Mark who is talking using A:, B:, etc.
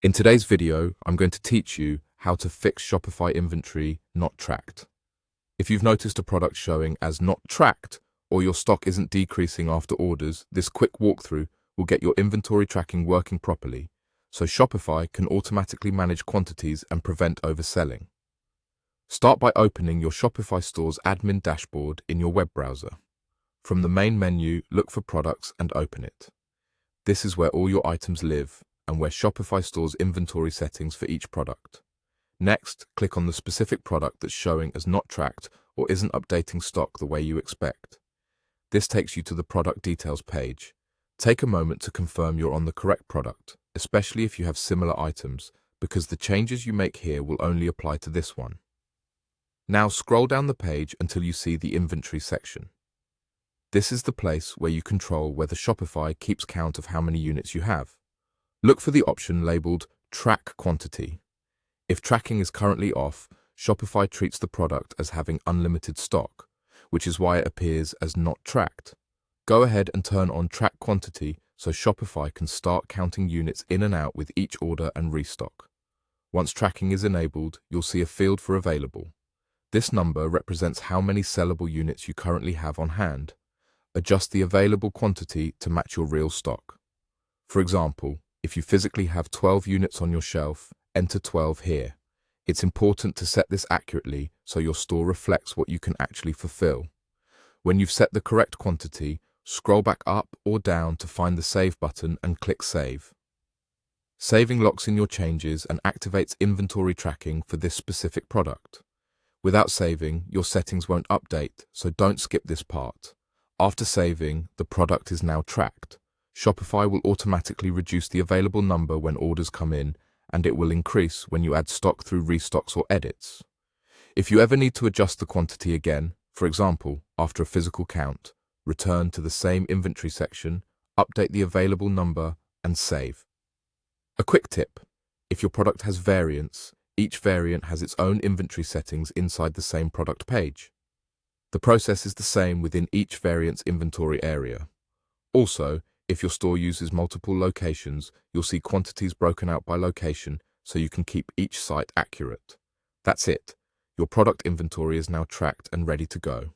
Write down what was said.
A: In today's video, I'm going to teach you how to fix Shopify inventory not tracked. If you've noticed a product showing as not tracked or your stock isn't decreasing after orders, this quick walkthrough will get your inventory tracking working properly so Shopify can automatically manage quantities and prevent overselling. Start by opening your Shopify store's admin dashboard in your web browser. From the main menu, look for Products and open it. This is where all your items live and where Shopify stores inventory settings for each product. Next, click on the specific product that's showing as not tracked or isn't updating stock the way you expect. This takes you to the product details page. Take a moment to confirm you're on the correct product, especially if you have similar items, because the changes you make here will only apply to this one. Now scroll down the page until you see the inventory section. This is the place where you control whether Shopify keeps count of how many units you have. Look for the option labeled Track Quantity. If tracking is currently off, Shopify treats the product as having unlimited stock, which is why it appears as not tracked. Go ahead and turn on Track Quantity so Shopify can start counting units in and out with each order and restock. Once tracking is enabled, you'll see a field for available. This number represents how many sellable units you currently have on hand. Adjust the available quantity to match your real stock. For example, if you physically have 12 units on your shelf, enter 12 here. It's important to set this accurately so your store reflects what you can actually fulfill. When you've set the correct quantity, scroll back up or down to find the Save button and click Save. Saving locks in your changes and activates inventory tracking for this specific product. Without saving, your settings won't update, so don't skip this part. After saving, the product is now tracked. Shopify will automatically reduce the available number when orders come in, and it will increase when you add stock through restocks or edits. If you ever need to adjust the quantity again, for example, after a physical count, return to the same inventory section, update the available number, and save. A quick tip: if your product has variants, each variant has its own inventory settings inside the same product page. The process is the same within each variant's inventory area. Also, if your store uses multiple locations, you'll see quantities broken out by location so you can keep each site accurate. That's it. Your product inventory is now tracked and ready to go.